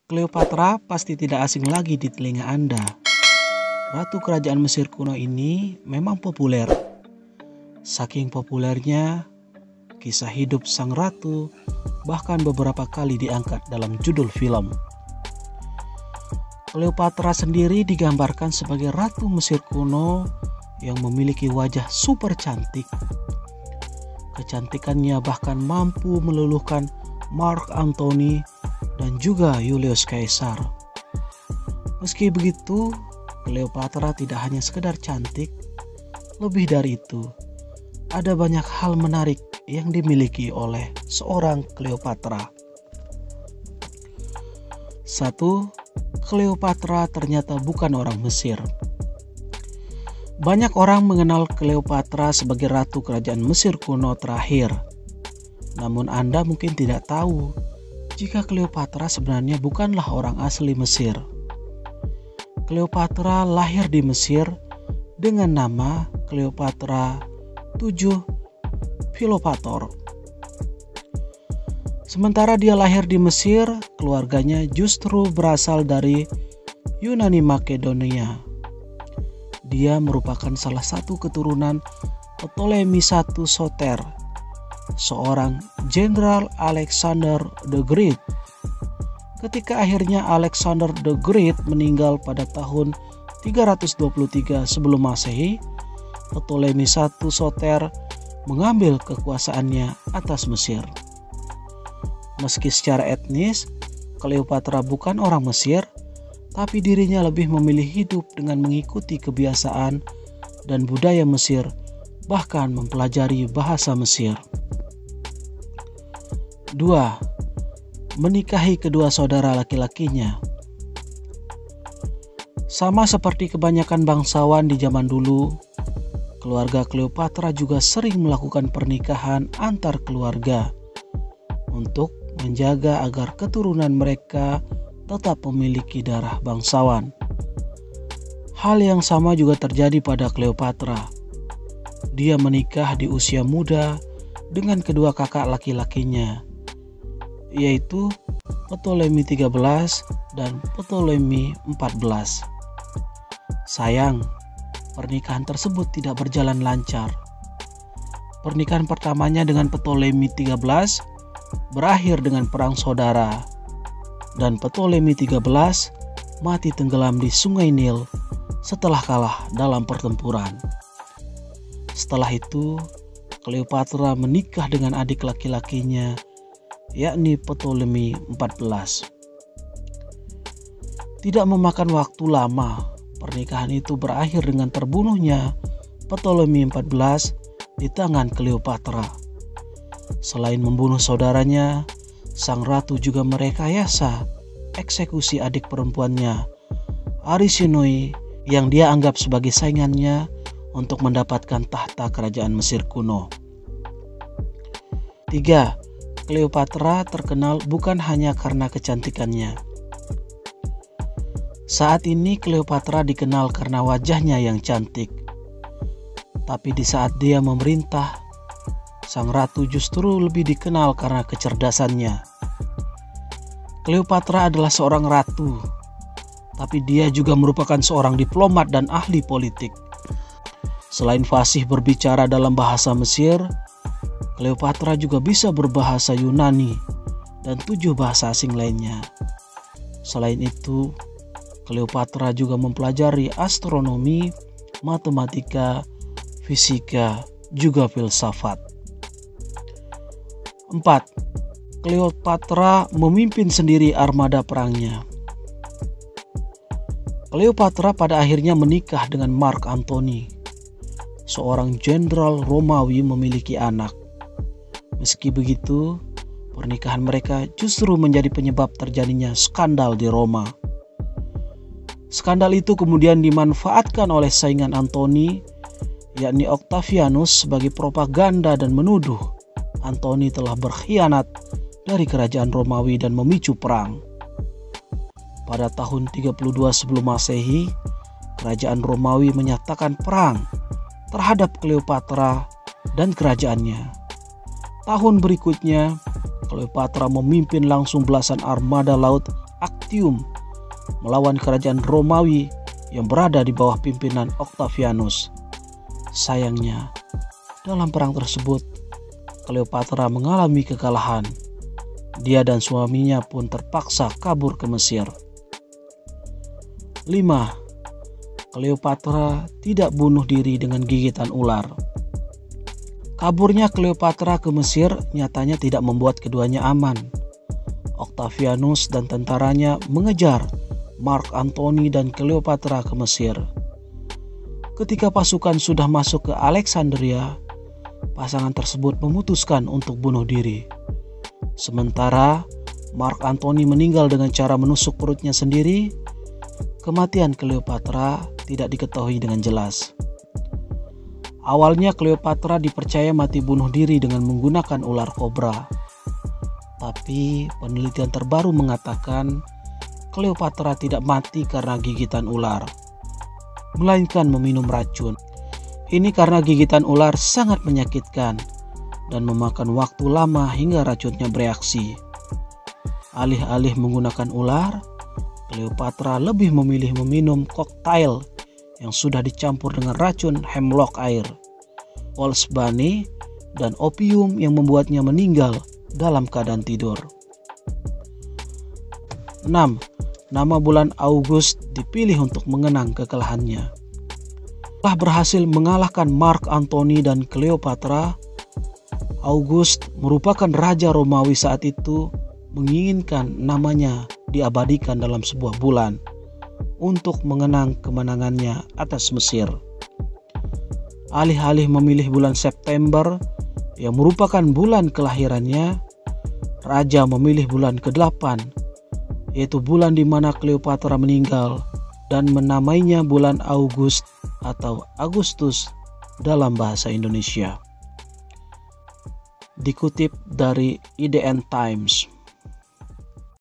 Cleopatra pasti tidak asing lagi di telinga Anda. Ratu kerajaan Mesir kuno ini memang populer. Saking populernya, kisah hidup sang ratu bahkan beberapa kali diangkat dalam judul film. Cleopatra sendiri digambarkan sebagai ratu Mesir kuno yang memiliki wajah super cantik. Kecantikannya bahkan mampu meluluhkan Mark Antony dan juga Julius Caesar. Meski begitu, Cleopatra tidak hanya sekedar cantik, lebih dari itu, ada banyak hal menarik yang dimiliki oleh seorang Cleopatra. 1. Cleopatra ternyata bukan orang Mesir. Banyak orang mengenal Cleopatra sebagai ratu kerajaan Mesir kuno terakhir. Namun Anda mungkin tidak tahu jika Cleopatra sebenarnya bukanlah orang asli Mesir. Cleopatra lahir di Mesir dengan nama Cleopatra VII Philopator. Sementara dia lahir di Mesir, keluarganya justru berasal dari Yunani Makedonia. Dia merupakan salah satu keturunan Ptolemy I Soter, seorang Jenderal Alexander the Great. Ketika akhirnya Alexander the Great meninggal pada tahun 323 sebelum Masehi, Ptolemy I Soter mengambil kekuasaannya atas Mesir. Meski secara etnis Cleopatra bukan orang Mesir, tapi dirinya lebih memilih hidup dengan mengikuti kebiasaan dan budaya Mesir, bahkan mempelajari bahasa Mesir. 2. Menikahi kedua saudara laki-lakinya. Sama seperti kebanyakan bangsawan di zaman dulu, keluarga Cleopatra juga sering melakukan pernikahan antar keluarga untuk menjaga agar keturunan mereka tetap memiliki darah bangsawan. Hal yang sama juga terjadi pada Cleopatra. Dia menikah di usia muda dengan kedua kakak laki-lakinya, yaitu Ptolemy XIII dan Ptolemy XIV. Sayang, pernikahan tersebut tidak berjalan lancar. Pernikahan pertamanya dengan Ptolemy XIII berakhir dengan perang saudara, dan Ptolemy XIII mati tenggelam di Sungai Nil setelah kalah dalam pertempuran. Setelah itu, Cleopatra menikah dengan adik laki-lakinya, yakni Ptolemy XIV. Tidak memakan waktu lama, pernikahan itu berakhir dengan terbunuhnya Ptolemy XIV di tangan Cleopatra. Selain membunuh saudaranya, sang ratu juga merekayasa eksekusi adik perempuannya, Arsinoe, yang dia anggap sebagai saingannya untuk mendapatkan tahta kerajaan Mesir kuno. 3. Cleopatra terkenal bukan hanya karena kecantikannya. Saat ini Cleopatra dikenal karena wajahnya yang cantik. Tapi di saat dia memerintah, sang ratu justru lebih dikenal karena kecerdasannya. Cleopatra adalah seorang ratu, tapi dia juga merupakan seorang diplomat dan ahli politik. Selain fasih berbicara dalam bahasa Mesir, Cleopatra juga bisa berbahasa Yunani dan 7 bahasa asing lainnya. Selain itu, Cleopatra juga mempelajari astronomi, matematika, fisika, juga filsafat. 4. Cleopatra memimpin sendiri armada perangnya. Cleopatra pada akhirnya menikah dengan Mark Antony, seorang jenderal Romawi memiliki anak. Meski begitu, pernikahan mereka justru menjadi penyebab terjadinya skandal di Roma. Skandal itu kemudian dimanfaatkan oleh saingan Antony, yakni Octavianus, sebagai propaganda dan menuduh Antony telah berkhianat dari kerajaan Romawi dan memicu perang. Pada tahun 32 sebelum Masehi, kerajaan Romawi menyatakan perang terhadap Cleopatra dan kerajaannya. Tahun berikutnya, Cleopatra memimpin langsung belasan armada laut Actium melawan kerajaan Romawi yang berada di bawah pimpinan Octavianus. Sayangnya, dalam perang tersebut, Cleopatra mengalami kekalahan. Dia dan suaminya pun terpaksa kabur ke Mesir. 5. Cleopatra tidak bunuh diri dengan gigitan ular. Kaburnya Cleopatra ke Mesir nyatanya tidak membuat keduanya aman. Octavianus dan tentaranya mengejar Mark Antony dan Cleopatra ke Mesir. Ketika pasukan sudah masuk ke Alexandria, pasangan tersebut memutuskan untuk bunuh diri. Sementara Mark Antony meninggal dengan cara menusuk perutnya sendiri, kematian Cleopatra tidak diketahui dengan jelas. Awalnya Cleopatra dipercaya mati bunuh diri dengan menggunakan ular kobra. Tapi penelitian terbaru mengatakan Cleopatra tidak mati karena gigitan ular, melainkan meminum racun. Ini karena gigitan ular sangat menyakitkan dan memakan waktu lama hingga racunnya bereaksi. Alih-alih menggunakan ular, Cleopatra lebih memilih meminum koktail yang sudah dicampur dengan racun hemlock air, wolfsbane, dan opium yang membuatnya meninggal dalam keadaan tidur. 6. Nama bulan August dipilih untuk mengenang kekalahannya. Setelah berhasil mengalahkan Mark Antony dan Cleopatra, August merupakan raja Romawi saat itu menginginkan namanya diabadikan dalam sebuah bulan untuk mengenang kemenangannya atas Mesir. Alih-alih memilih bulan September yang merupakan bulan kelahirannya, raja memilih bulan ke-8, yaitu bulan di mana Cleopatra meninggal, dan menamainya bulan August atau Agustus dalam bahasa Indonesia. Dikutip dari IDN Times.